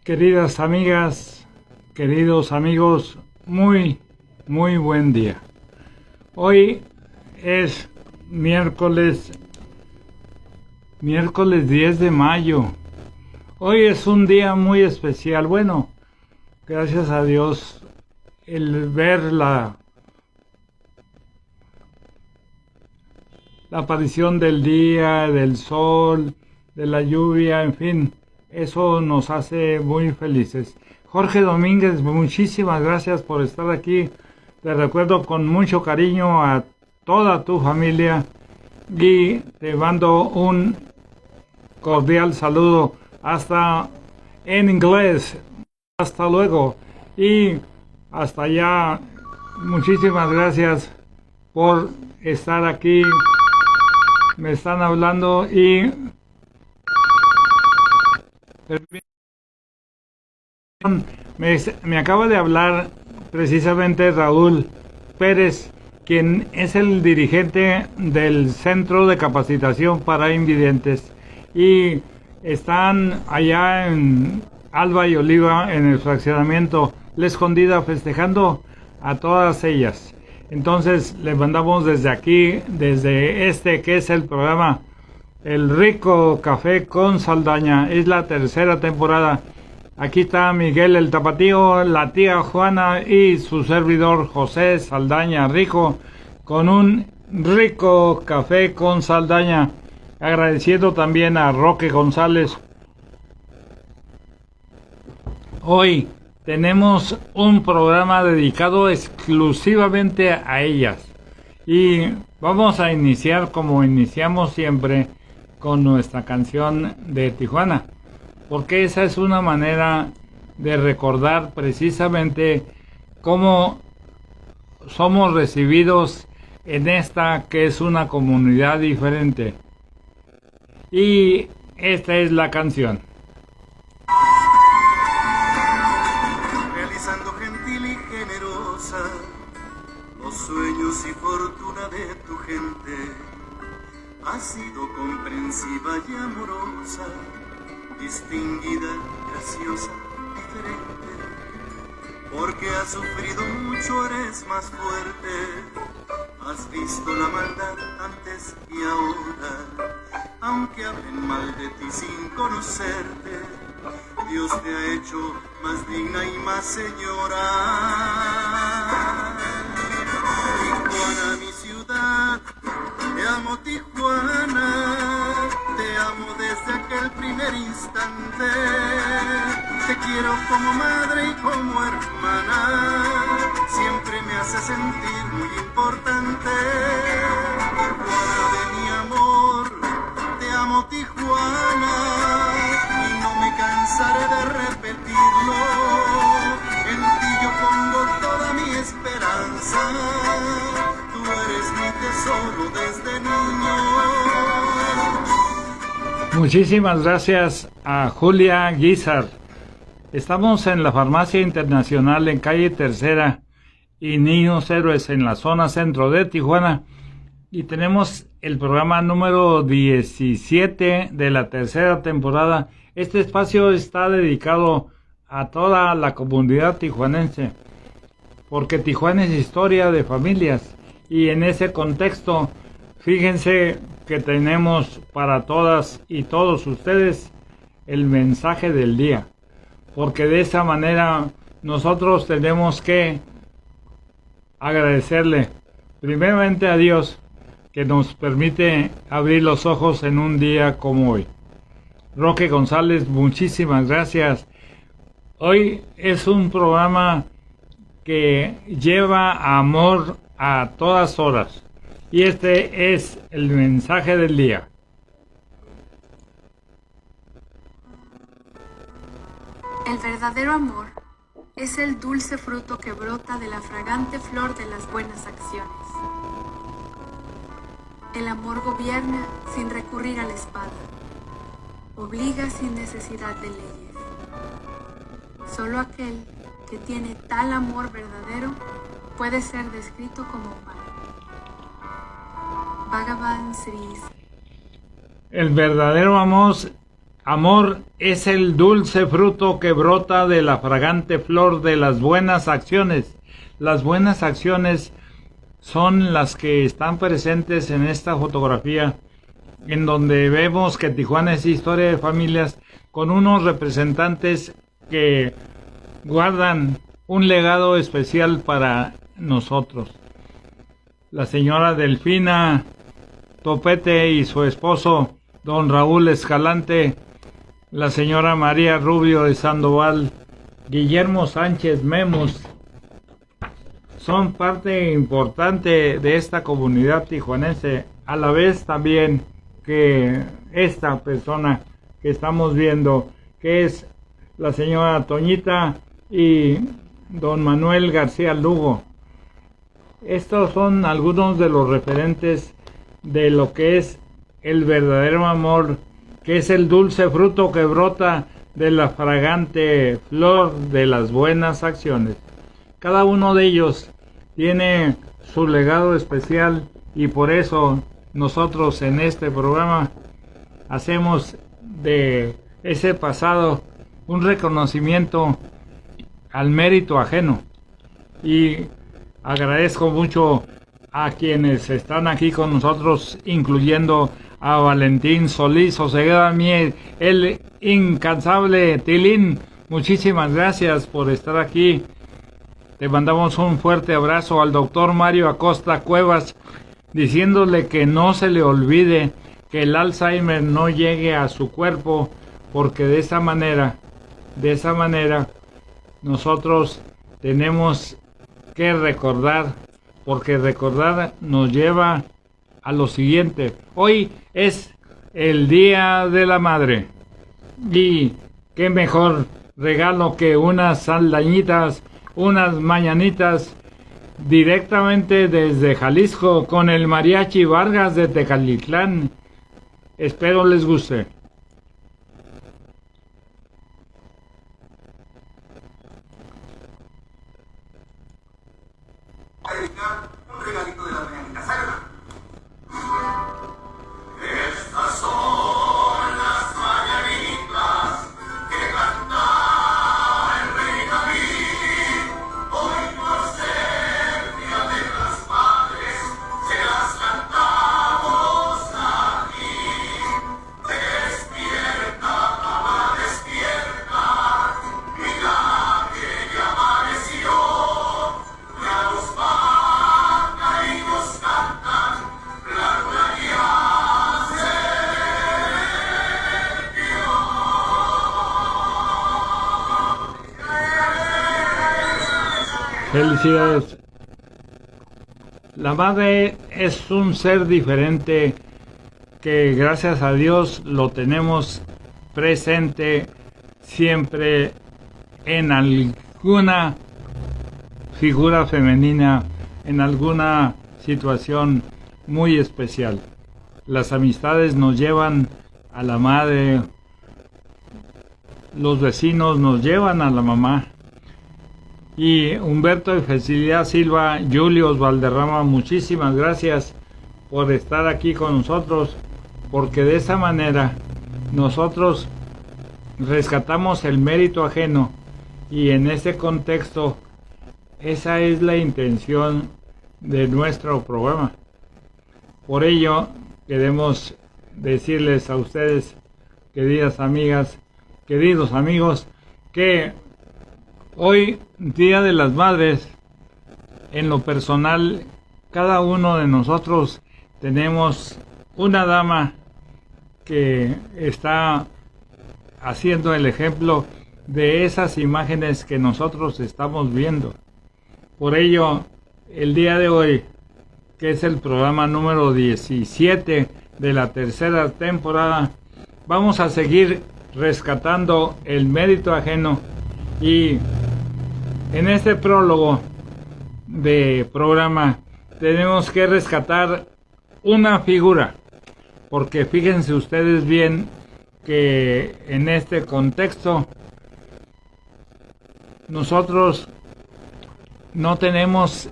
Queridas amigas, queridos amigos, muy buen día. Hoy es miércoles 10 de mayo. Hoy es un día muy especial. Bueno, gracias a Dios, el ver la aparición del día, del sol, de la lluvia, en fin, eso nos hace muy felices. Jorge Domínguez, muchísimas gracias por estar aquí. Te recuerdo con mucho cariño a toda tu familia y te mando un cordial saludo hasta en inglés. Hasta luego y hasta allá. Muchísimas gracias por estar aquí. Me están hablando y me acaba de hablar precisamente Raúl Pérez, quien es el dirigente del Centro de Capacitación para Invidentes, y están allá en Alba y Oliva, en el fraccionamiento La Escondida, festejando a todas ellas. Entonces le mandamos desde aquí, desde este que es el programa El Rico Café con Saldaña, es la tercera temporada. Aquí está Miguel el Tapatío, la tía Juana y su servidor José Saldaña Rico, con un rico café con Saldaña. Agradeciendo también a Roque González. Hoy tenemos un programa dedicado exclusivamente a ellas. Y vamos a iniciar como iniciamos siempre con nuestra canción de Tijuana, porque esa es una manera de recordar precisamente cómo somos recibidos en esta que es una comunidad diferente. Y esta es la canción. Realizando gentil y generosa los sueños y fortuna de tu gente, has sido comprensiva y amorosa, distinguida, graciosa, diferente, porque has sufrido mucho, eres más fuerte, has visto la maldad antes y ahora, aunque hablen mal de ti sin conocerte, Dios te ha hecho más digna y más señora. Tijuana, mi ciudad, te amo Tijuana, te amo desde aquel primer instante, te quiero como madre y como hermana, siempre me hace sentir muy importante. Tijuana de mi amor, te amo Tijuana, y no me cansaré de repetirlo, en ti yo pongo toda mi esperanza, tú eres mi tesoro desde niño. Muchísimas gracias a Julia Guizar. Estamos en la Farmacia Internacional en calle Tercera y Niños Héroes en la zona centro de Tijuana, y tenemos el programa número 17 de la tercera temporada. Este espacio está dedicado a toda la comunidad tijuanense, porque Tijuana es historia de familias, y en ese contexto, fíjense que tenemos para todas y todos ustedes el mensaje del día, porque de esa manera nosotros tenemos que agradecerle primeramente a Dios que nos permite abrir los ojos en un día como hoy. Roque González, muchísimas gracias. Hoy es un programa que lleva amor a todas horas, y este es el mensaje del día. El verdadero amor es el dulce fruto que brota de la fragante flor de las buenas acciones. El amor gobierna sin recurrir a la espada, obliga sin necesidad de leyes. Solo aquel que tiene tal amor verdadero puede ser descrito como humano. Bhagavan Sri. El verdadero amor Amor es el dulce fruto que brota de la fragante flor de las buenas acciones. Las buenas acciones son las que están presentes en esta fotografía, en donde vemos que Tijuana es historia de familias con unos representantes que guardan un legado especial para nosotros. La señora Delfina Topete y su esposo, don Raúl Escalante, la señora María Rubio de Sandoval, Guillermo Sánchez Memos, son parte importante de esta comunidad tijuanense, a la vez también que esta persona que estamos viendo, que es la señora Toñita y don Manuel García Lugo. Estos son algunos de los referentes de lo que es el verdadero amor, que es el dulce fruto que brota de la fragante flor de las buenas acciones. Cada uno de ellos tiene su legado especial y por eso nosotros en este programa hacemos de ese pasado un reconocimiento al mérito ajeno. Y agradezco mucho a quienes están aquí con nosotros, incluyendo a Valentín Solís Osegueda Mier, el incansable Tilín. Muchísimas gracias por estar aquí. Te mandamos un fuerte abrazo al doctor Mario Acosta Cuevas, diciéndole que no se le olvide que el Alzheimer no llegue a su cuerpo, porque de esa manera nosotros tenemos que recordar, porque recordar nos lleva a lo siguiente. Hoy es el Día de la Madre y qué mejor regalo que unas saldañitas, unas mañanitas directamente desde Jalisco con el Mariachi Vargas de Tecalitlán. Espero les guste. Un regalito de la mañanita, sácala. Estas son las mañanitas que canta el rey David. Hoy por ser día de las madres, se las cantamos aquí. Despierta, mamá, despierta, mira que ya amaneció. Ya los pájaros cantan, la luna ya se metió. Felicidades. La madre es un ser diferente que gracias a Dios lo tenemos presente siempre en alguna figura femenina, en alguna situación muy especial. Las amistades nos llevan a la madre, los vecinos nos llevan a la mamá. Y Humberto y Felicidad Silva, Julius Valderrama, muchísimas gracias por estar aquí con nosotros, porque de esa manera nosotros rescatamos el mérito ajeno y en ese contexto esa es la intención de nuestro programa. Por ello queremos decirles a ustedes, queridas amigas, queridos amigos, que hoy, Día de las Madres, en lo personal, cada uno de nosotros tenemos una dama que está haciendo el ejemplo de esas imágenes que nosotros estamos viendo. Por ello, el día de hoy, que es el programa número 17 de la tercera temporada, vamos a seguir rescatando el mérito ajeno y en este prólogo de programa tenemos que rescatar una figura, porque fíjense ustedes bien que en este contexto nosotros no tenemos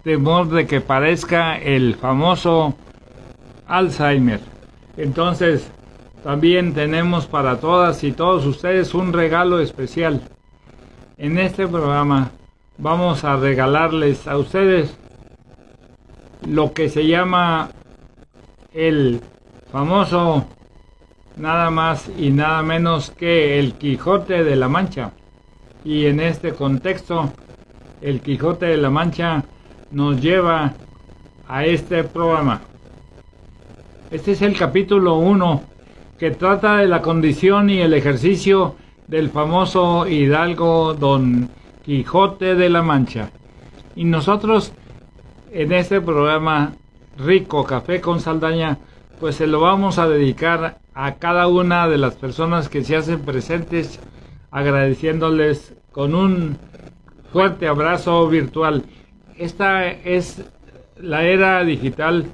temor de que parezca el famoso Alzheimer. Entonces, también tenemos para todas y todos ustedes un regalo especial. En este programa vamos a regalarles a ustedes lo que se llama el famoso nada más y nada menos que el Quijote de la Mancha. Y en este contexto, el Quijote de la Mancha nos lleva a este programa. Este es el capítulo 1, que trata de la condición y el ejercicio del famoso hidalgo Don Quijote de la Mancha. Y nosotros en este programa Rico Café con Saldaña, pues se lo vamos a dedicar a cada una de las personas que se hacen presentes, agradeciéndoles con un fuerte abrazo virtual. Esta es la era digital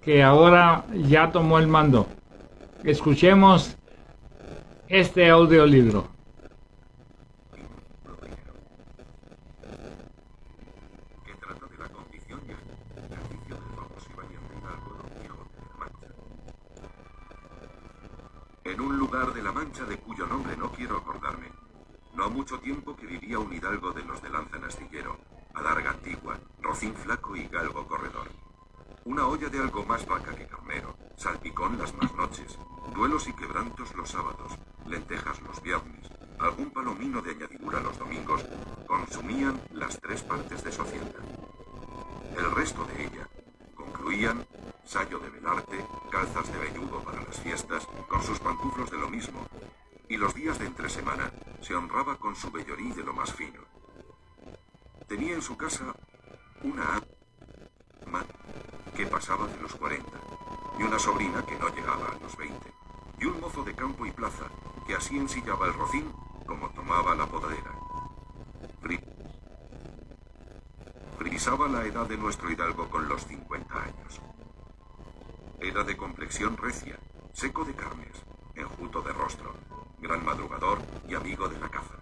que ahora ya tomó el mando. Escuchemos este audiolibro. Que trata de la condición y el ejercicio del famoso y valiente hidalgo Don Quijote de la Mancha. En un lugar de la Mancha de cuyo nombre no quiero acordarme, no ha mucho tiempo que vivía un hidalgo de los de lanza en astillero, adarga antigua, rocín flaco y galgo corredor. Una olla de algo más vaca que carnero, salpicón las más noches, duelos y quebrantos los sábados, lentejas los viernes, algún palomino de añadidura los domingos, consumían las 3 partes de su hacienda. El resto de ella concluían sayo de velarte, calzas de velludo para las fiestas, con sus pantuflos de lo mismo, y los días de entre semana se honraba con su vellorí de lo más fino. Tenía en su casa una ama que pasaba de los 40, y una sobrina que no llegaba a los 20, y un mozo de campo y plaza que así ensillaba el rocín como tomaba la podadera. Frisaba la edad de nuestro hidalgo con los 50 años. Era de complexión recia, seco de carnes, enjuto de rostro, gran madrugador y amigo de la caza.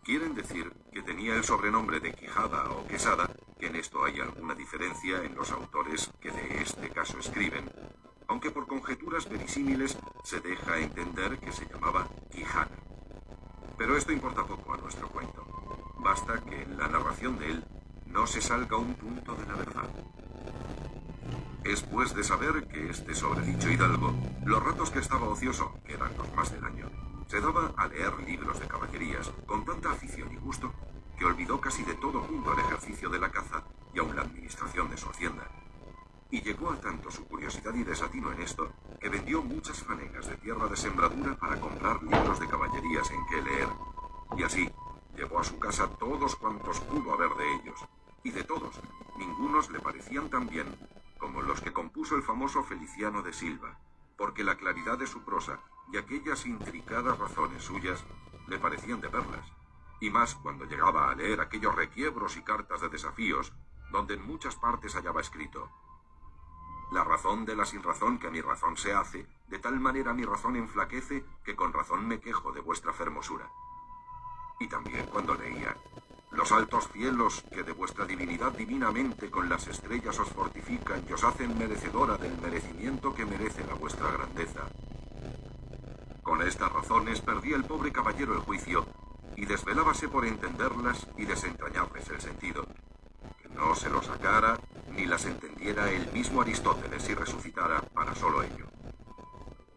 Quieren decir que tenía el sobrenombre de Quijada o Quesada, que en esto hay alguna diferencia en los autores que de este caso escriben, aunque por conjeturas verisímiles se deja entender que se llamaba Quijana. Pero esto importa poco a nuestro cuento. Basta que en la narración de él no se salga un punto de la verdad. Es pues de saber que este sobredicho hidalgo, los ratos que estaba ocioso, que eran los más del año, se daba a leer libros de caballerías con tanta afición y gusto que olvidó casi de todo junto al ejercicio de la caza y aun la administración de su hacienda. Y llegó a tanto su curiosidad y desatino en esto que vendió muchas fanegas de tierra de sembradura para comprar libros de caballerías en que leer, y así llevó a su casa todos cuantos pudo haber de ellos, y de todos, ningunos le parecían tan bien como los que compuso el famoso Feliciano de Silva, porque la claridad de su prosa y aquellas intricadas razones suyas le parecían de perlas, y más cuando llegaba a leer aquellos requiebros y cartas de desafíos, donde en muchas partes hallaba escrito: la razón de la sinrazón que a mi razón se hace, de tal manera mi razón enflaquece, que con razón me quejo de vuestra fermosura. Y también cuando leía: los altos cielos que de vuestra divinidad divinamente con las estrellas os fortifican y os hacen merecedora del merecimiento que merece la vuestra grandeza. Con estas razones perdía el pobre caballero el juicio y desvelábase por entenderlas y desentrañarles el sentido, que no se lo sacara ni las entendiera el mismo Aristóteles si resucitara para solo ello.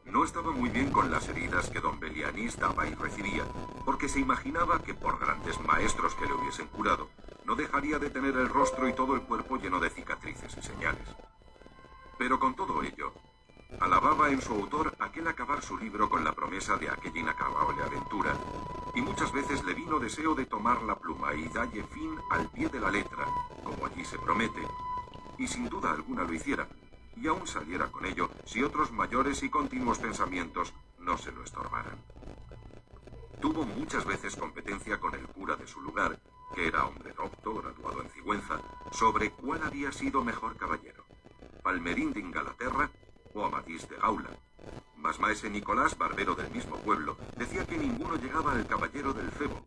No estaba muy bien con las heridas que don Belianís daba y recibía, porque se imaginaba que por grandes maestros que le hubiesen curado, no dejaría de tener el rostro y todo el cuerpo lleno de cicatrices y señales. Pero con todo ello, alababa en su autor aquel acabar su libro con la promesa de aquella inacabable aventura, y muchas veces le vino deseo de tomar la pluma y dalle fin al pie de la letra, como allí se promete, y sin duda alguna lo hiciera, y aún saliera con ello si otros mayores y continuos pensamientos no se lo estorbaran. Tuvo muchas veces competencia con el cura de su lugar, que era hombre docto, graduado en Cigüenza, sobre cuál había sido mejor caballero, Palmerín de Ingalaterra o Amadís de Gaula. Mas maese Nicolás, barbero del mismo pueblo, decía que ninguno llegaba al caballero del Febo,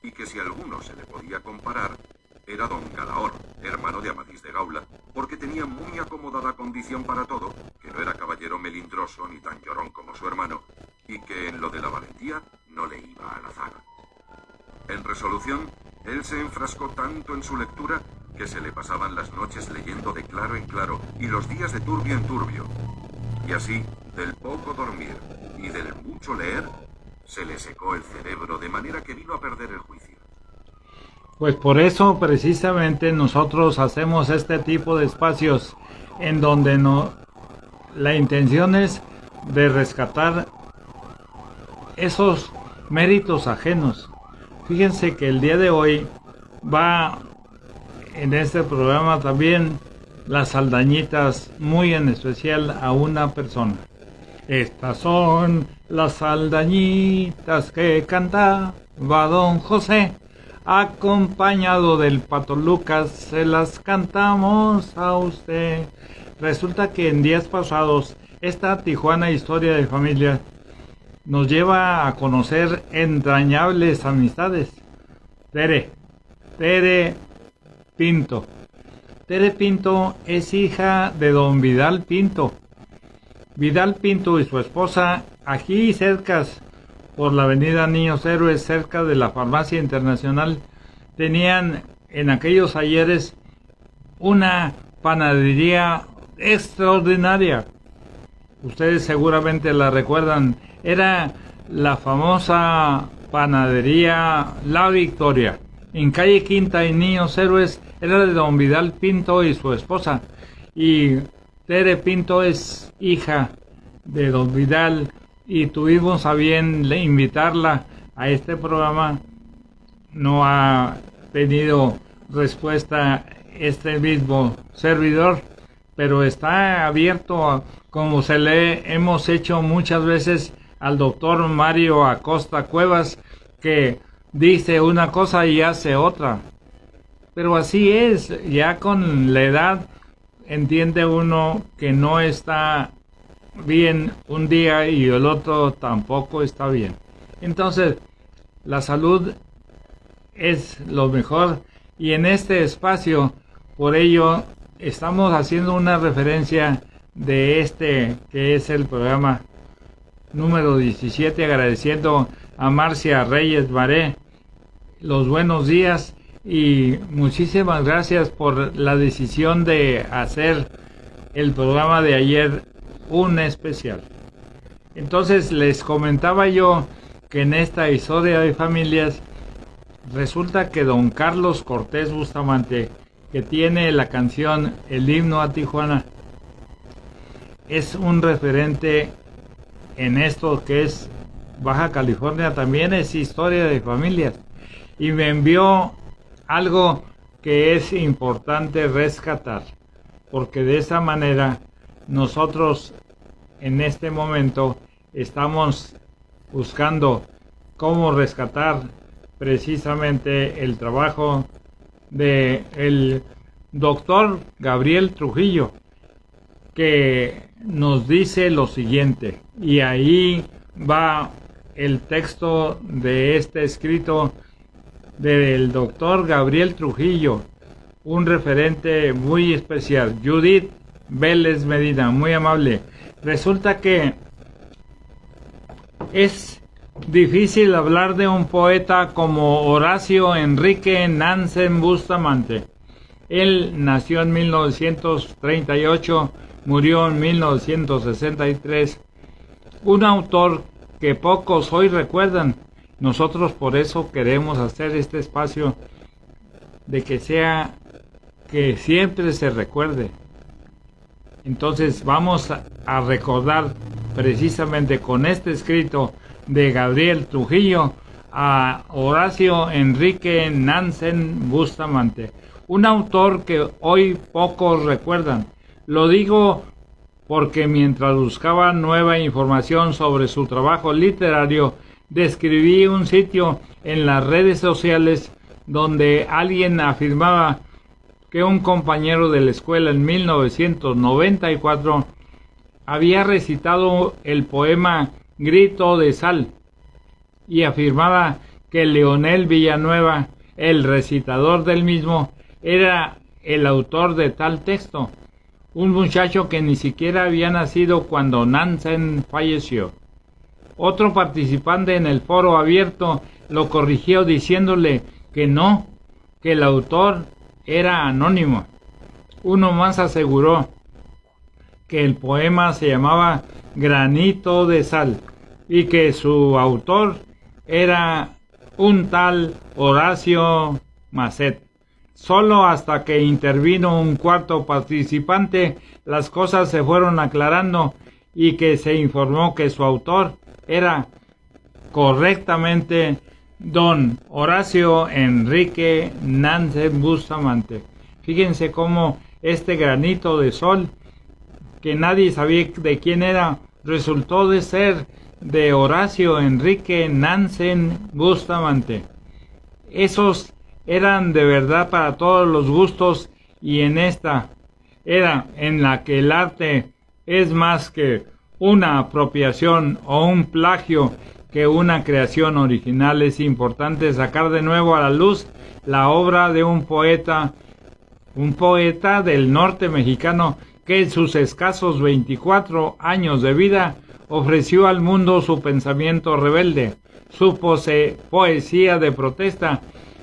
y que si alguno se le podía comparar, era don Calahorra, hermano de Amadís de Gaula, porque tenía muy acomodada condición para todo, que no era caballero melindroso ni tan llorón como su hermano, y que en lo de la valentía no le iba a la zaga. En resolución, él se enfrascó tanto en su lectura que se le pasaban las noches leyendo de claro en claro y los días de turbio en turbio. Y así, del poco dormir y del mucho leer, se le secó el cerebro de manera que vino a perder el juicio. Pues por eso precisamente nosotros hacemos este tipo de espacios en donde la intención es de rescatar esos méritos ajenos. Fíjense que el día de hoy va en este programa también las saldañitas, muy en especial a una persona. Estas son las saldañitas que cantaba don José, acompañado del Pato Lucas, se las cantamos a usted. Resulta que en días pasados esta Tijuana Historia de Familia nos lleva a conocer entrañables amistades. Tere Pinto. Tere Pinto es hija de don Vidal Pinto. Vidal Pinto y su esposa, aquí cerca, por la avenida Niños Héroes, cerca de la Farmacia Internacional, tenían en aquellos ayeres una panadería extraordinaria. Ustedes seguramente la recuerdan. Era la famosa panadería La Victoria. En calle Quinta y Niños Héroes era de don Vidal Pinto y su esposa. Y Tere Pinto es hija de don Vidal y tuvimos a bien invitarla a este programa. No ha tenido respuesta este mismo servidor, pero está abierto como se le hemos hecho muchas veces al doctor Mario Acosta Cuevas, que dice una cosa y hace otra. Pero así es, ya con la edad entiende uno que no está bien un día y el otro tampoco está bien. Entonces, la salud es lo mejor y en este espacio, por ello, estamos haciendo una referencia de este que es el programa número 17, agradeciendo a Marcia Reyes Maré los buenos días y muchísimas gracias por la decisión de hacer el programa de ayer un especial. Entonces les comentaba yo que en esta historia de familias resulta que don Carlos Cortés Bustamante, que tiene la canción El himno a Tijuana, es un referente en esto que es Baja California, también es historia de familias, y me envió algo que es importante rescatar, porque de esa manera nosotros en este momento estamos buscando cómo rescatar precisamente el trabajo de el doctor Gabriel Trujillo, que nos dice lo siguiente, y ahí va el texto de este escrito del doctor Gabriel Trujillo, un referente muy especial. Judith Vélez Medina, muy amable. Resulta que es difícil hablar de un poeta como Horacio Enrique Nansen Bustamante. Él nació en 1938, murió en 1963. Un autor que pocos hoy recuerdan. Nosotros por eso queremos hacer este espacio de que siempre se recuerde. Entonces vamos a recordar precisamente con este escrito de Gabriel Trujillo a Horacio Enrique Nansen Bustamante, un autor que hoy pocos recuerdan. Lo digo porque mientras buscaba nueva información sobre su trabajo literario, describí un sitio en las redes sociales donde alguien afirmaba que un compañero de la escuela en 1994 había recitado el poema Grito de Sal y afirmaba que Leonel Villanueva, el recitador del mismo, era el autor de tal texto. un muchacho que ni siquiera había nacido cuando Nansen falleció. Otro participante en el foro abierto lo corrigió diciéndole que no, que el autor era anónimo. Uno más aseguró que el poema se llamaba Granito de Sal y que su autor era un tal Horacio Masset. Solo hasta que intervino un cuarto participante, las cosas se fueron aclarando y que se informó que su autor era correctamente don Horacio Enrique Nansen Bustamante. Fíjense cómo este granito de sol, que nadie sabía de quién era, resultó de ser de Horacio Enrique Nansen Bustamante. Esos eran de verdad para todos los gustos, y en esta era en la que el arte es más que una apropiación o un plagio que una creación original. Es importante sacar de nuevo a la luz la obra de un poeta del norte mexicano que en sus escasos 24 años de vida ofreció al mundo su pensamiento rebelde, su poesía de protesta,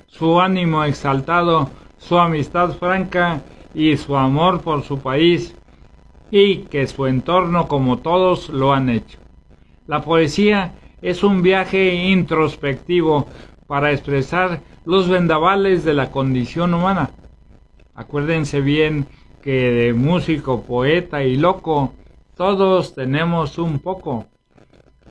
su ánimo exaltado, su amistad franca y su amor por su país, y que su entorno, como todos lo han hecho. La poesía es un viaje introspectivo para expresar los vendavales de la condición humana. Acuérdense bien que de músico, poeta y loco, todos tenemos un poco.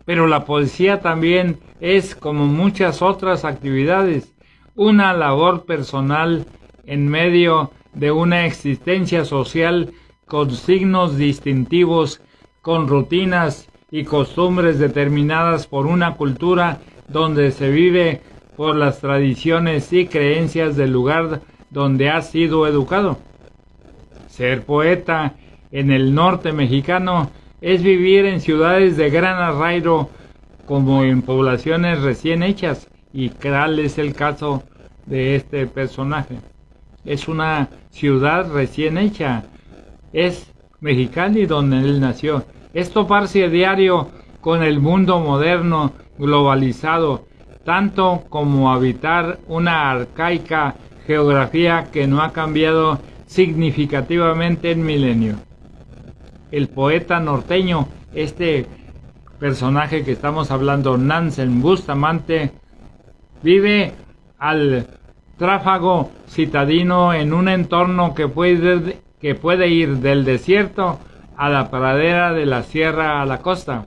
Pero la poesía también es, como muchas otras actividades, una labor personal en medio de una existencia social con signos distintivos, con rutinas y costumbres determinadas por una cultura donde se vive por las tradiciones y creencias del lugar donde ha sido educado. Ser poeta en el norte mexicano es vivir en ciudades de gran arraigo como en poblaciones recién hechas, y tal es el caso de este personaje. Es una ciudad recién hecha, es Mexicali donde él nació. Es toparse a diario con el mundo moderno, globalizado, tanto como habitar una arcaica geografía que no ha cambiado significativamente en milenio. El poeta norteño, este personaje que estamos hablando, Nansen Bustamante, vive al tráfago citadino en un entorno que puede ir del desierto a la pradera, de la sierra a la costa.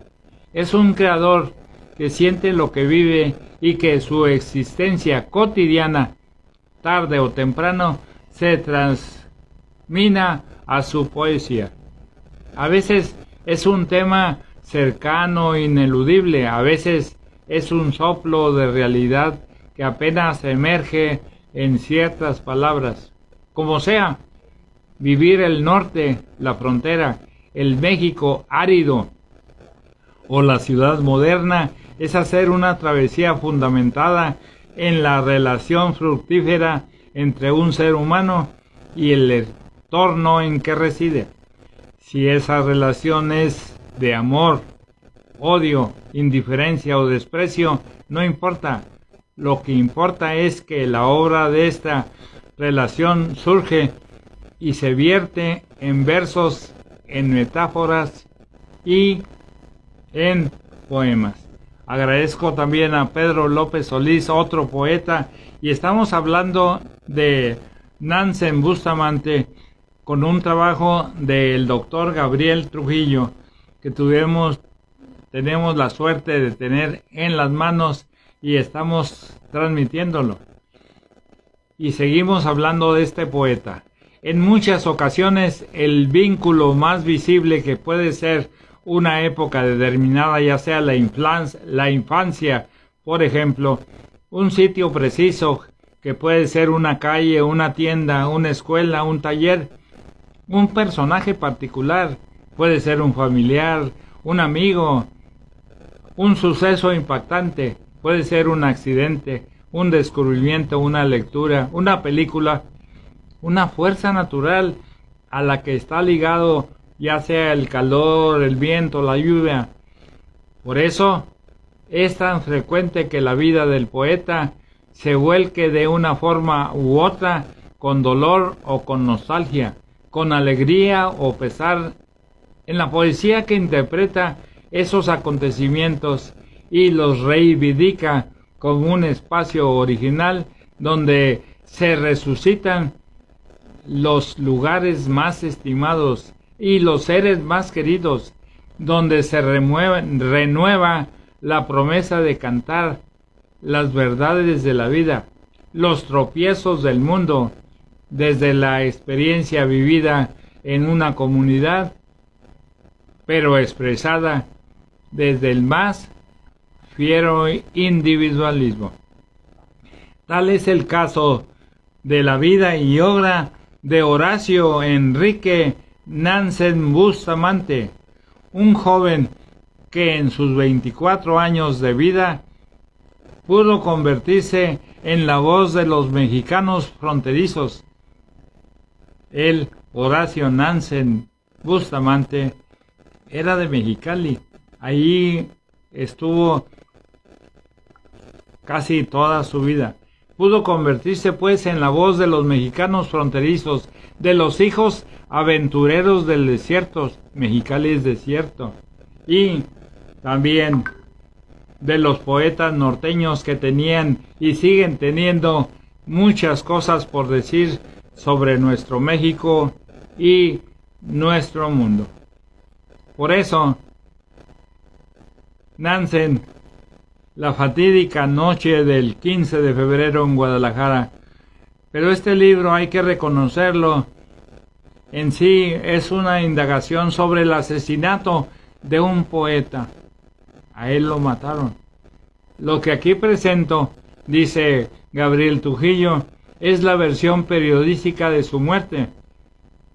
Es un creador que siente lo que vive y que su existencia cotidiana, tarde o temprano, se transmina a su poesía. A veces es un tema cercano, ineludible, a veces es un soplo de realidad que apenas emerge en ciertas palabras. Como sea, vivir el norte, la frontera, el México árido o la ciudad moderna es hacer una travesía fundamentada en la relación fructífera entre un ser humano y el entorno en que reside. Si esa relación es de amor, odio, indiferencia o desprecio, no importa. Lo que importa es que la obra de esta relación surge y se vierte en versos, en metáforas y en poemas. Agradezco también a Pedro López Solís, otro poeta, y estamos hablando de Nansen Bustamante con un trabajo del doctor Gabriel Trujillo que tenemos la suerte de tener en las manos y estamos transmitiéndolo. Y seguimos hablando de este poeta. En muchas ocasiones el vínculo más visible que puede ser una época determinada, ya sea la infancia, por ejemplo, un sitio preciso que puede ser una calle, una tienda, una escuela, un taller, un personaje particular, puede ser un familiar, un amigo, un suceso impactante, puede ser un accidente, un descubrimiento, una lectura, una película, una fuerza natural, a la que está ligado, ya sea el calor, el viento, la lluvia. Por eso es tan frecuente que la vida del poeta se vuelque de una forma u otra, con dolor o con nostalgia, con alegría o pesar. En la poesía que interpreta esos acontecimientos y los reivindica como un espacio original donde se resucitan los lugares más estimados y los seres más queridos, donde se renueva la promesa de cantar las verdades de la vida, los tropiezos del mundo, desde la experiencia vivida en una comunidad, pero expresada desde el más fiero individualismo. Tal es el caso de la vida y obra de Horacio Enrique Nansen Bustamante, un joven que en sus 24 años de vida pudo convertirse en la voz de los mexicanos fronterizos. Él, Horacio Nansen Bustamante, era de Mexicali. Allí estuvo casi toda su vida. Pudo convertirse pues en la voz de los mexicanos fronterizos, de los hijos aventureros del desierto. Mexicali es desierto. Y también de los poetas norteños que tenían y siguen teniendo muchas cosas por decir sobre nuestro México y nuestro mundo. Por eso, Nansen, la fatídica noche del 15 de febrero en Guadalajara. Pero este libro, hay que reconocerlo, en sí es una indagación sobre el asesinato de un poeta. A él lo mataron. Lo que aquí presento, dice Gabriel Trujillo, es la versión periodística de su muerte,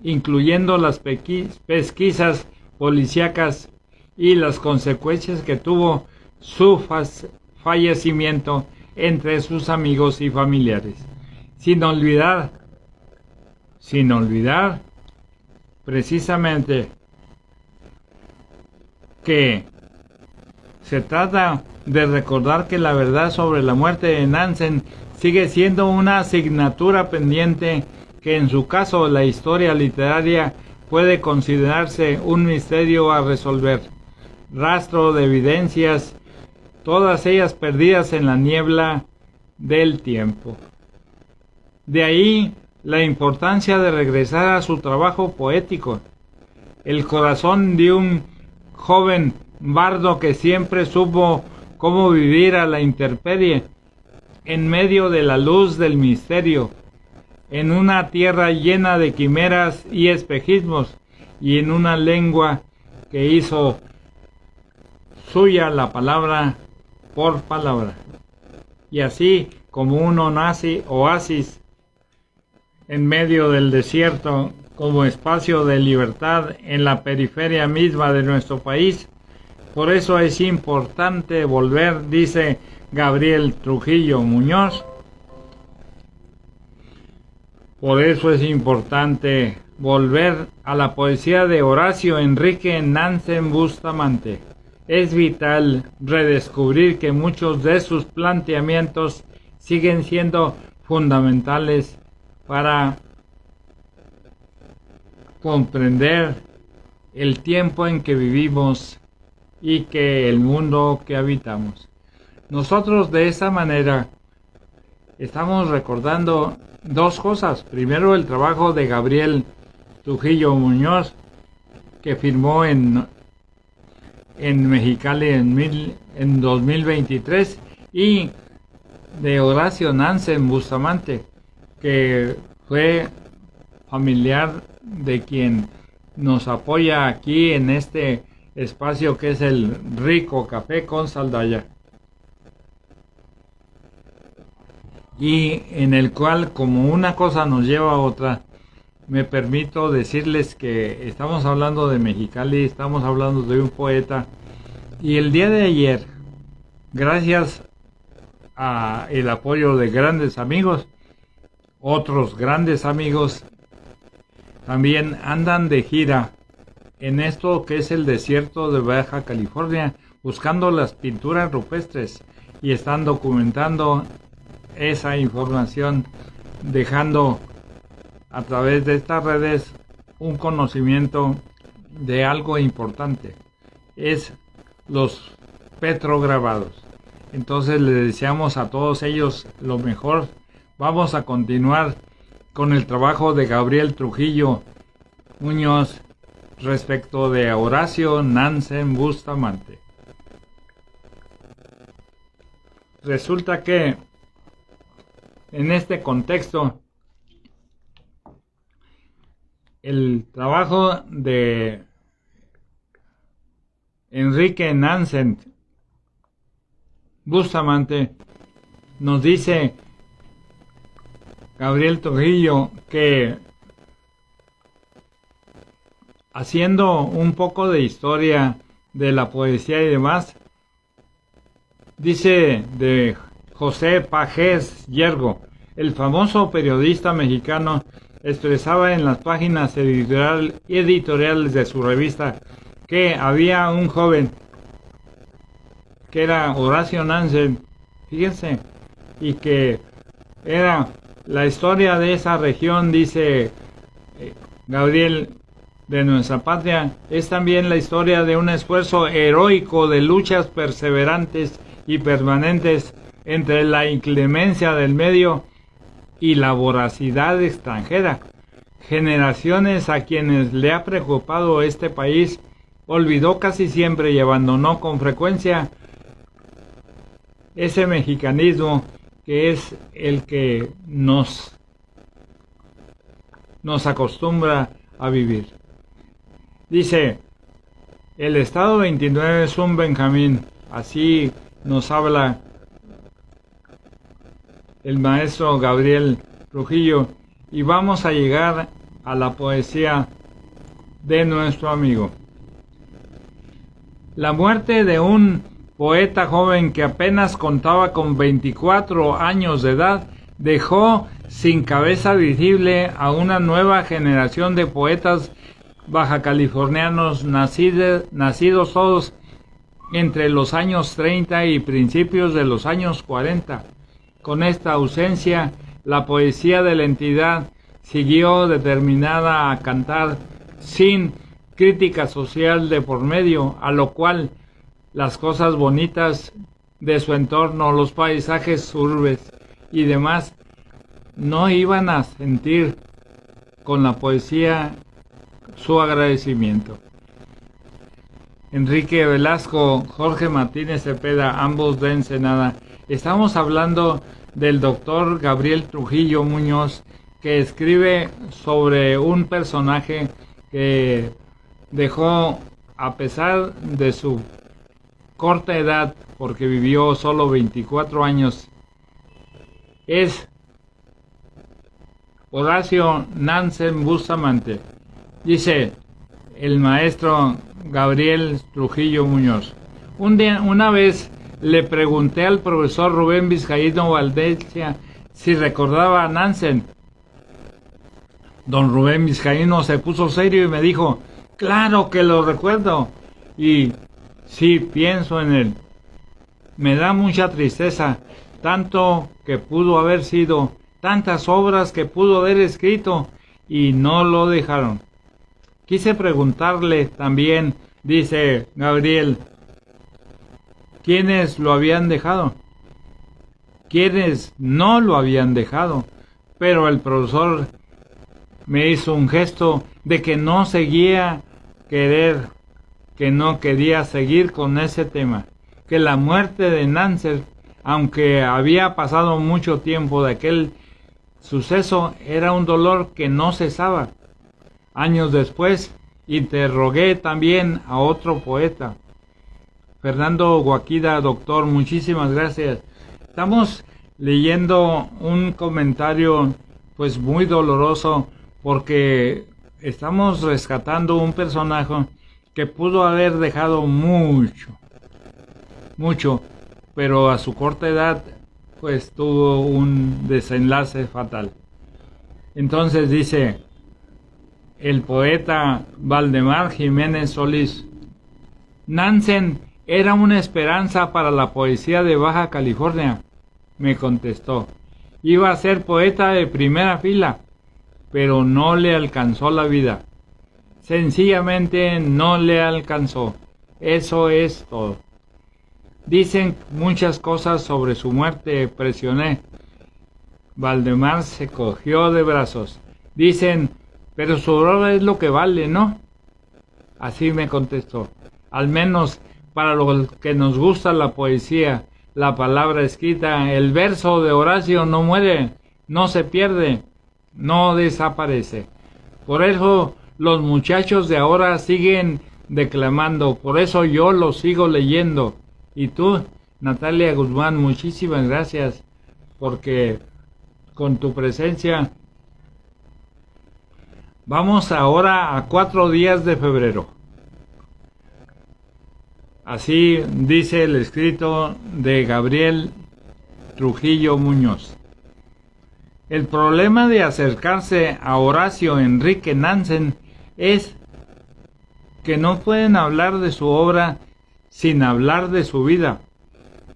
incluyendo las pesquisas policíacas y las consecuencias que tuvo su fallecimiento entre sus amigos y familiares. Sin olvidar precisamente que se trata de recordar que la verdad sobre la muerte de Nansen sigue siendo una asignatura pendiente que en su caso la historia literaria puede considerarse un misterio a resolver. Rastro de evidencias, todas ellas perdidas en la niebla del tiempo. De ahí la importancia de regresar a su trabajo poético. El corazón de un joven bardo que siempre supo cómo vivir a la intemperie, en medio de la luz del misterio, en una tierra llena de quimeras y espejismos, y en una lengua que hizo suya la palabra por palabra. Y así como uno nace oasis en medio del desierto, como espacio de libertad en la periferia misma de nuestro país, por eso es importante volver, dice Gabriel Trujillo Muñoz, por eso es importante volver a la poesía de Horacio Enrique Nansen Bustamante. Es vital redescubrir que muchos de sus planteamientos siguen siendo fundamentales para comprender el tiempo en que vivimos y que el mundo que habitamos. Nosotros de esa manera estamos recordando dos cosas. Primero, el trabajo de Gabriel Trujillo Muñoz, que firmó en Mexicali en 2023, y de Horacio Nansen Bustamante, que fue familiar de quien nos apoya aquí en este espacio que es el Rico Café con Saldaya, y en el cual, como una cosa nos lleva a otra, me permito decirles que estamos hablando de Mexicali, estamos hablando de un poeta, y el día de ayer, gracias a el apoyo de grandes amigos, otros grandes amigos, también andan de gira en esto que es el desierto de Baja California, buscando las pinturas rupestres y están documentando esa información, dejando a través de estas redes un conocimiento de algo importante, es los petrograbados. Entonces les deseamos a todos ellos lo mejor. Vamos a continuar con el trabajo de Gabriel Trujillo Muñoz respecto de Horacio Nansen Bustamante. Resulta que en este contexto el trabajo de Enrique Nansen Bustamante nos dice Gabriel Trujillo que, haciendo un poco de historia de la poesía y demás, dice de José Pagés Yergo, el famoso periodista mexicano, expresaba en las páginas editoriales de su revista que había un joven que era Horacio Nansen, fíjense, y que era la historia de esa región, dice Gabriel, de nuestra patria, es también la historia de un esfuerzo heroico de luchas perseverantes y permanentes entre la inclemencia del medio y la voracidad extranjera. Generaciones a quienes le ha preocupado este país olvidó casi siempre y abandonó con frecuencia ese mexicanismo que es el que nos acostumbra a vivir. Dice, el Estado 29 es un Benjamín, así nos habla el maestro Gabriel Trujillo, y vamos a llegar a la poesía de nuestro amigo. La muerte de un poeta joven que apenas contaba con 24 años de edad dejó sin cabeza visible a una nueva generación de poetas bajacalifornianos nacidos todos entre los años 30 y principios de los años 40. Con esta ausencia, la poesía de la entidad siguió determinada a cantar sin crítica social de por medio, a lo cual las cosas bonitas de su entorno, los paisajes urbes y demás, no iban a sentir con la poesía su agradecimiento. Enrique Velasco, Jorge Martínez Cepeda, ambos de Ensenada. Estamos hablando del doctor Gabriel Trujillo Muñoz, que escribe sobre un personaje que dejó, a pesar de su corta edad, porque vivió solo 24 años, es Horacio Nansen Bustamante. Dice el maestro Gabriel Trujillo Muñoz: una vez le pregunté al profesor Rubén Vizcaíno Valdesia si recordaba a Nansen. Don Rubén Vizcaíno se puso serio y me dijo: claro que lo recuerdo, y sí pienso en él. Me da mucha tristeza, tanto que pudo haber sido, tantas obras que pudo haber escrito y no lo dejaron. Quise preguntarle también, dice Gabriel, ¿quiénes lo habían dejado? ¿Quiénes no lo habían dejado? Pero el profesor me hizo un gesto de que no quería seguir con ese tema, que la muerte de Nansen, aunque había pasado mucho tiempo de aquel suceso, era un dolor que no cesaba. Años después, interrogué también a otro poeta, Fernando Guaquida. Doctor, muchísimas gracias. Estamos leyendo un comentario pues muy doloroso, porque estamos rescatando un personaje que pudo haber dejado mucho, pero a su corta edad pues tuvo un desenlace fatal. Entonces dice el poeta Valdemar Jiménez Solís. Nansen era una esperanza para la poesía de Baja California, me contestó. Iba a ser poeta de primera fila, pero no le alcanzó la vida. Sencillamente no le alcanzó. Eso es todo. Dicen muchas cosas sobre su muerte, presioné. Valdemar se cogió de brazos. Dicen, pero su obra es lo que vale, ¿no? Así me contestó. Al menos para los que nos gusta la poesía, la palabra escrita, el verso de Horacio no muere, no se pierde, no desaparece. Por eso los muchachos de ahora siguen declamando, por eso yo lo sigo leyendo. Y tú, Natalia Guzmán, muchísimas gracias, porque con tu presencia vamos ahora a 4 días de febrero. Así dice el escrito de Gabriel Trujillo Muñoz. El problema de acercarse a Horacio Enrique Nansen es que no pueden hablar de su obra sin hablar de su vida,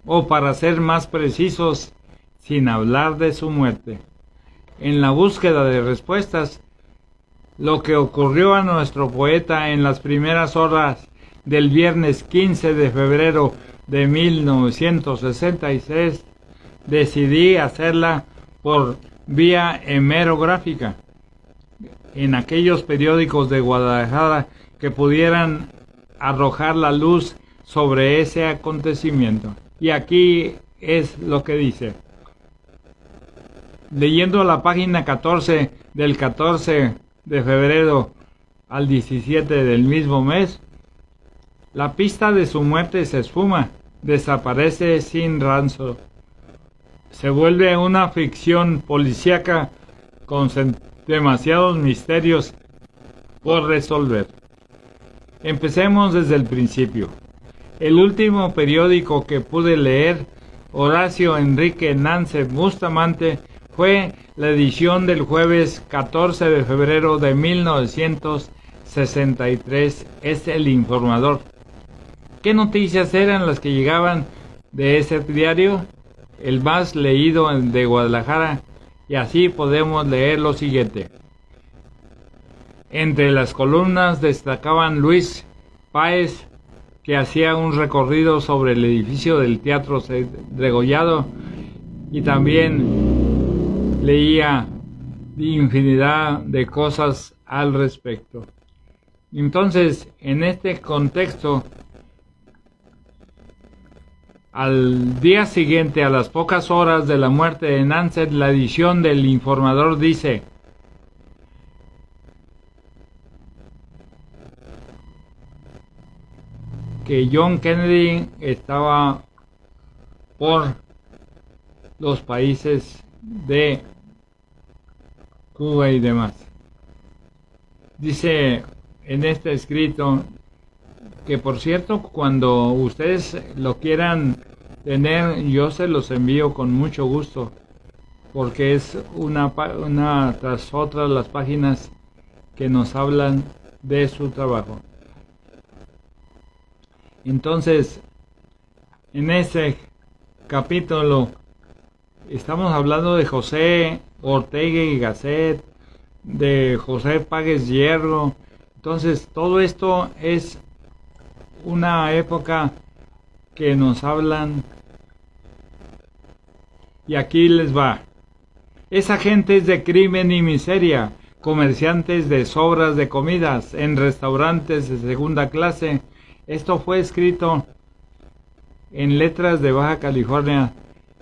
o para ser más precisos, sin hablar de su muerte. En la búsqueda de respuestas, lo que ocurrió a nuestro poeta en las primeras horas del viernes 15 de febrero de 1963, decidí hacerla por vía hemerográfica en aquellos periódicos de Guadalajara que pudieran arrojar la luz sobre ese acontecimiento. Y aquí es lo que dice. Leyendo la página 14 del 14 de febrero al 17 del mismo mes, la pista de su muerte se esfuma, desaparece sin ranzo. Se vuelve una ficción policíaca con demasiados misterios por resolver. Empecemos desde el principio. El último periódico que pude leer, Horacio Enrique Nansen Bustamante, fue la edición del jueves 14 de febrero de 1963, es El Informador. ¿Qué noticias eran las que llegaban de ese diario? El más leído de Guadalajara, y así podemos leer lo siguiente. Entre las columnas destacaban Luis Páez, que hacía un recorrido sobre el edificio del Teatro Degollado, y también leía infinidad de cosas al respecto. Entonces, en este contexto, al día siguiente, a las pocas horas de la muerte de Nansen, la edición del Informador dice: que John Kennedy estaba por los países de Cuba y demás. Dice en este escrito que, por cierto, cuando ustedes lo quieran tener, yo se los envío con mucho gusto, porque es una tras otra las páginas que nos hablan de su trabajo. Entonces, en ese capítulo estamos hablando de José Ortega y Gasset, de José Páguez Hierro. Entonces, todo esto es una época que nos hablan, y aquí les va. Es agentes de crimen y miseria, comerciantes de sobras de comidas en restaurantes de segunda clase. Esto fue escrito en Letras de Baja California,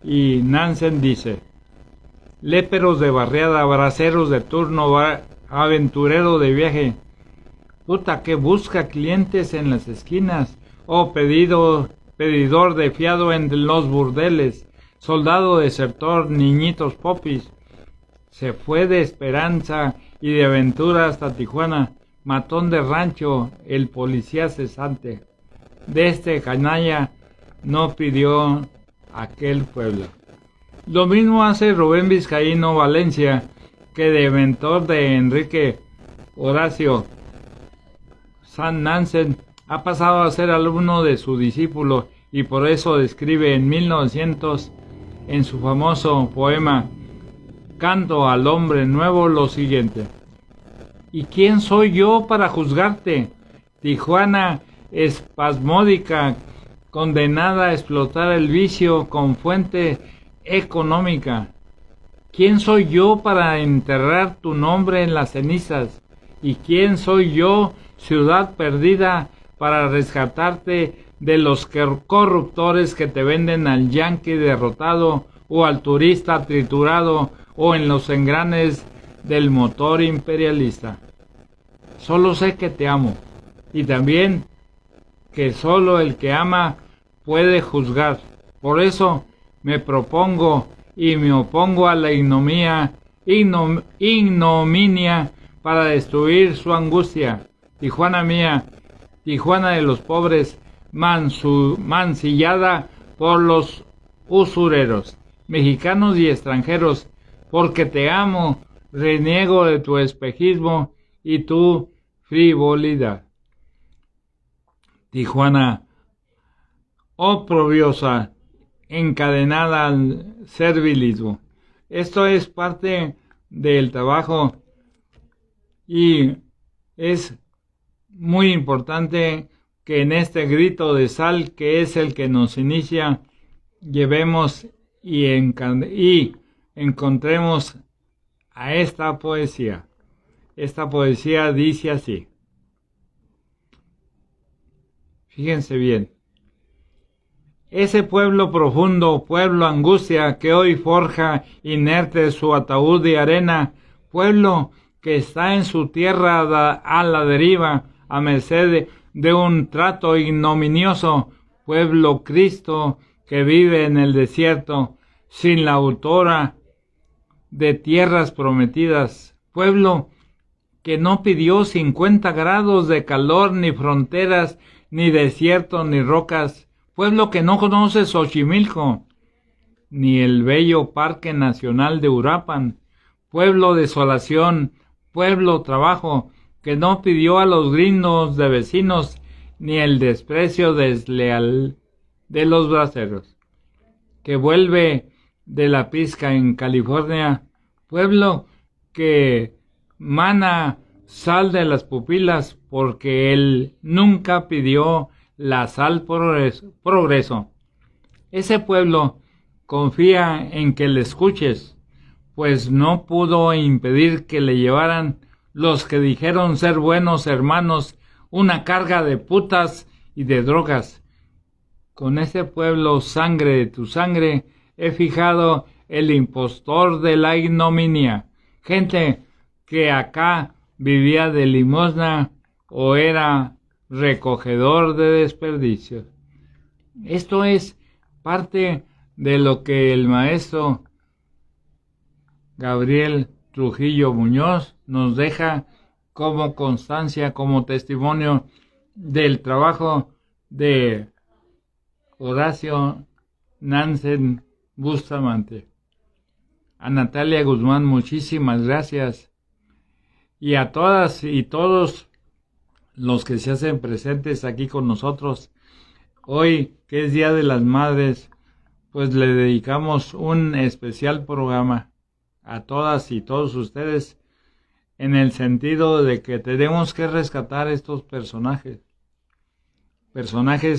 y Nansen dice: léperos de barriada, braceros de turno, aventurero de viaje, puta que busca clientes en las esquinas, pedidor de fiado en los burdeles, soldado desertor, niñitos popis, se fue de Esperanza y de aventura hasta Tijuana, matón de rancho, el policía cesante. De este canalla no pidió aquel pueblo. Lo mismo hace Rubén Vizcaíno Valencia, que de mentor de Enrique Horacio Sanz Nansen ha pasado a ser alumno de su discípulo y por eso escribe en 1900 en su famoso poema Canto al hombre nuevo lo siguiente: ¿y quién soy yo para juzgarte? Tijuana espasmódica, condenada a explotar el vicio con fuente económica. ¿Quién soy yo para enterrar tu nombre en las cenizas? ¿Y quién soy yo, ciudad perdida, para rescatarte de los corruptores que te venden al yanqui derrotado o al turista triturado o en los engranes del motor imperialista? Solo sé que te amo y también que solo el que ama puede juzgar. Por eso me propongo y me opongo a la ignominia para destruir su angustia. Tijuana mía, Tijuana de los pobres, mancillada por los usureros, mexicanos y extranjeros, porque te amo, reniego de tu espejismo y tu frivolidad. Tijuana oprobiosa, encadenada al servilismo. Esto es parte del trabajo y es muy importante que en este grito de sal, que es el que nos inicia, llevemos y encontremos a esta poesía. Esta poesía dice así. Fíjense bien. Ese pueblo profundo, pueblo angustia, que hoy forja inerte su ataúd de arena, pueblo que está en su tierra a la deriva, a merced de un trato ignominioso, pueblo Cristo que vive en el desierto, sin la autora de tierras prometidas, pueblo que no pidió 50 grados de calor, ni fronteras, ni desierto, ni rocas, pueblo que no conoce Xochimilco, ni el bello Parque Nacional de Uruapan, pueblo desolación, pueblo trabajo, que no pidió a los gringos de vecinos, ni el desprecio desleal de los braceros, que vuelve de la pizca en California, pueblo que mana sal de las pupilas, porque él nunca pidió la sal progreso. Ese pueblo confía en que le escuches, pues no pudo impedir que le llevaran los que dijeron ser buenos hermanos una carga de putas y de drogas. Con ese pueblo, sangre de tu sangre, he fijado el impostor de la ignominia, gente que acá vivía de limosna o era recogedor de desperdicios. Esto es parte de lo que el maestro Gabriel Trujillo Muñoz nos deja como constancia, como testimonio del trabajo de Horacio Nansen Bustamante. A Natalia Guzmán, muchísimas gracias. Y a todas y todos los que se hacen presentes aquí con nosotros. Hoy, que es Día de las Madres, pues le dedicamos un especial programa a todas y todos ustedes, en el sentido de que tenemos que rescatar estos personajes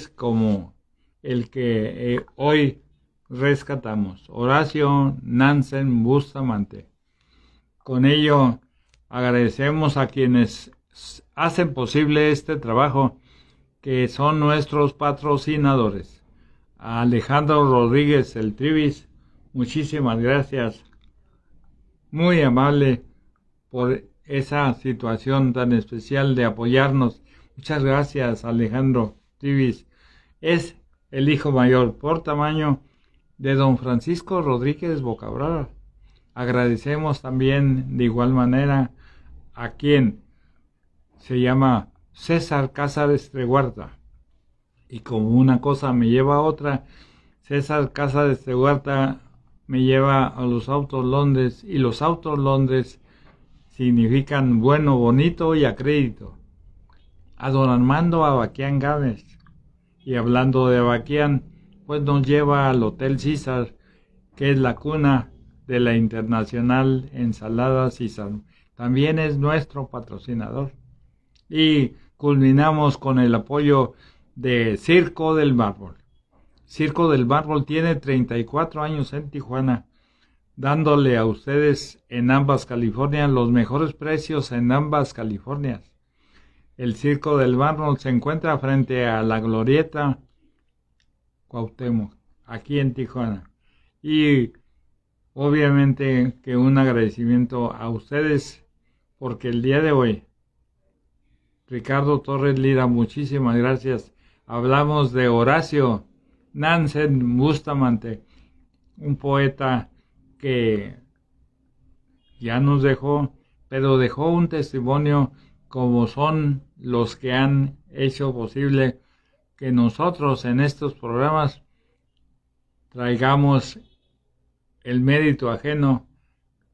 como el que hoy rescatamos, Horacio Nansen Bustamante. Con ello agradecemos a quienes hacen posible este trabajo, que son nuestros patrocinadores. A Alejandro Rodríguez el Trivis, muchísimas gracias, muy amable por esa situación tan especial de apoyarnos. Muchas gracias, Alejandro Trivis. Es el hijo mayor por tamaño de don Francisco Rodríguez Bocabrada. Agradecemos también de igual manera a quien se llama César Cázares Trehuerta. Y como una cosa me lleva a otra, César Cázares Trehuerta me lleva a los Autos Londres, y los Autos Londres significan bueno, bonito y a crédito. A don Armando Abaquián Gámez. Y hablando de Abaquián, pues nos lleva al Hotel César, que es la cuna de la internacional ensalada César. También es nuestro patrocinador. Y culminamos con el apoyo de Circo del Mármol. Circo del Mármol tiene 34 años en Tijuana, dándole a ustedes en ambas Californias los mejores precios en ambas Californias. El Circo del Mármol se encuentra frente a la Glorieta Cuauhtémoc, aquí en Tijuana. Y obviamente que un agradecimiento a ustedes, porque el día de hoy, Ricardo Torres Lira, muchísimas gracias. Hablamos de Horacio Nansen Bustamante, un poeta que ya nos dejó, pero dejó un testimonio como son los que han hecho posible que nosotros en estos programas traigamos el mérito ajeno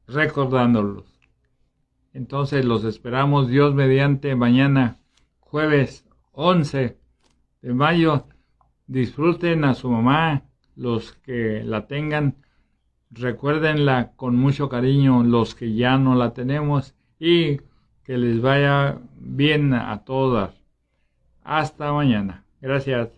recordándolos. Entonces los esperamos, Dios mediante, mañana, jueves 11 de mayo. Disfruten a su mamá, los que la tengan, recuérdenla con mucho cariño, los que ya no la tenemos, y que les vaya bien a todas. Hasta mañana. Gracias.